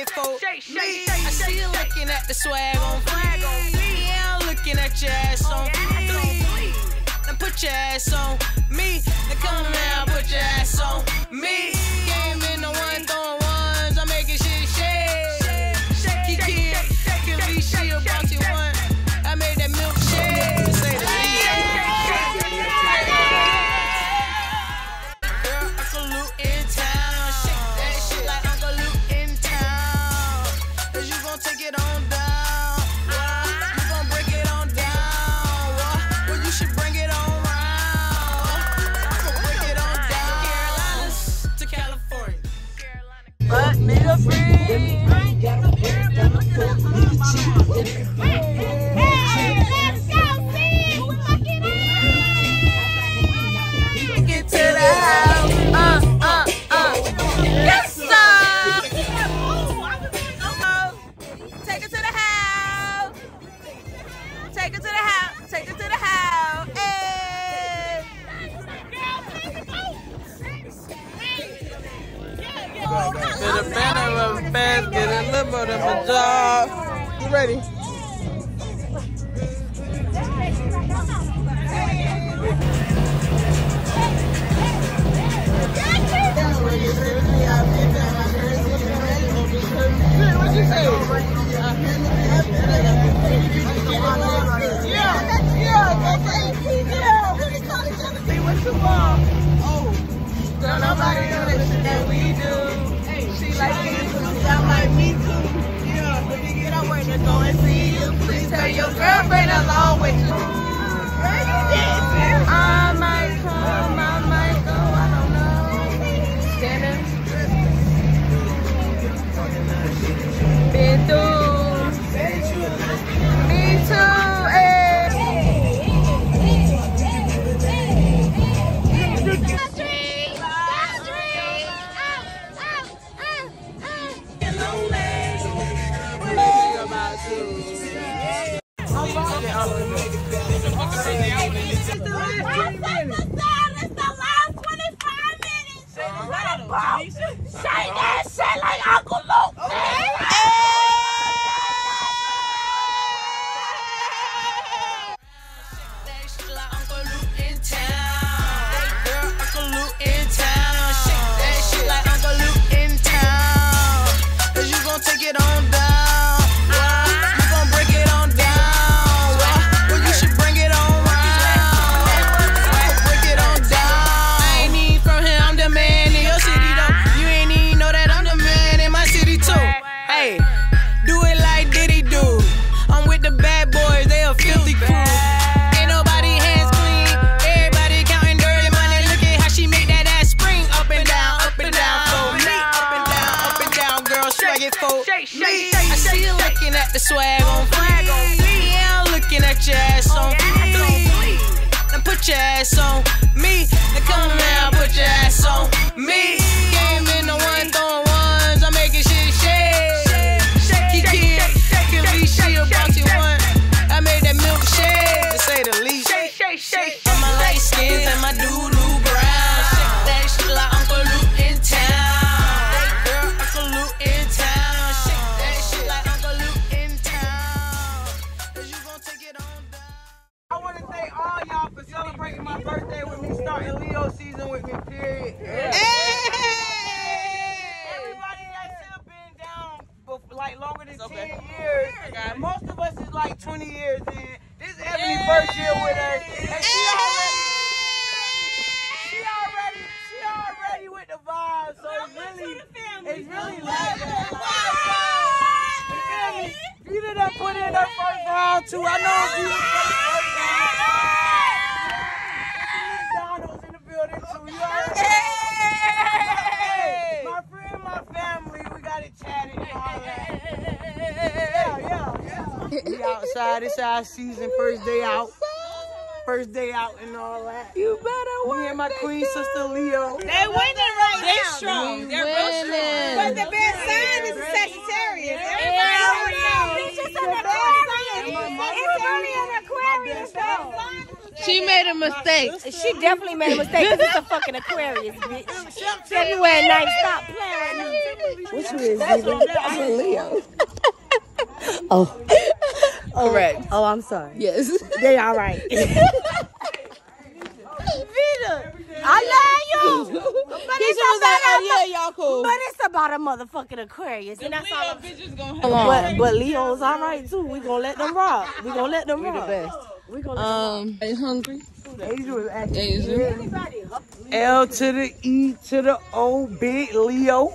swaggin' for me. I see you looking at the swag on me. Yeah, I'm looking at your ass on me. Now put your ass on me. Now come around, put your ass on me. Came in the one throwing ones. I'm making shit shake. Shaky kid, can be she a bouncy one. I made that milkshake. Say the girl, Uncle Luke in town. Shake that shit like Uncle Luke in town. Cause you gon' take it on down. You gon' break it on down. Well, you should bring it on round. Break it on down. Carolinas to California. But nigga free. Get to the house. Yes, sir. Take it to the house. Take it to the house. Take it to the house. Hey. Get a banner of a fast, get a little bit of a job. You ready? What'd you say? What you want? Oh, don't nobody do the shit that we do. She like me, I'm like me too. Yeah, when you get away, let's go and see you. Please tell your girlfriend along with you. Girl, you dancing. I might come, I might go, I don't know. Standing. Been through. Me too, eh. Say that shit like Uncle Luke. That shit like Uncle Luke in town. Girl, Uncle Luke in town. Shake that shit like Uncle Luke in town. Cause you gon' take it on down. You gon' break it on down. Well, you should bring it on round. Break it on down. I ain't even from here, I'm the man in your city though. You ain't even know that I'm the man in my city too. Hey, do it like Diddy do. I'm with the bad boys, they a filthy crew. Ain't nobody hands clean. Everybody counting dirty money. Look at how she make that ass spring up and down for me. Up and down, girl, swag it for me. I see you looking at the swag on me. Yeah, I'm looking at your ass on me. Now put your ass on me. Now come around, put your ass on me. Came in the one throwing ones. I'm making shit shake. Shaky kid, can be she a bouncy one. I made that milkshake, to say the least. On my light skins and my doo-doo brown. Shake that shit like Uncle Luke in town. Girl, Uncle Luke in town. Shake that shit like Uncle Luke in town. Cause you gon' take it on down. I want to thank all y'all for celebrating my birthday with me, starting Leo season with me, period. Everybody that's still been down for like longer than 10 years. Most of us is like 20 years in. This is Ebony's first year with us. And she already with the vibe. So it's really like that. Vita done put in her first round too. I know Vita put in her first round. Donald's in the building too. You already know. My friend, my family, we got it chatting and all that. Yeah. We outside. It's our season. First day out. First day out and all that. You better win. Me and my queen sister Leo. They winning right now. They strong. They're real strong. But the best sign is a Sagittarius. Everybody already knows. It's just an Aquarius. It's only an Aquarius though. She made a mistake. She definitely made a mistake because it's a fucking Aquarius, bitch. February 9th, stop playing. Which one is it? I'm a Leo. Oh. Correct. Oh, I'm sorry. Yes. They all right. I love you. But Keisha was like, oh yeah, y'all cool. But it's about a motherfucking Aquarius. And that's all. Bitches gonna But Leo's all right too. We gonna let them rock. We gonna let them rock. the best. We gonna let Are you hungry? them Asia. L to the E to the O, big Leo.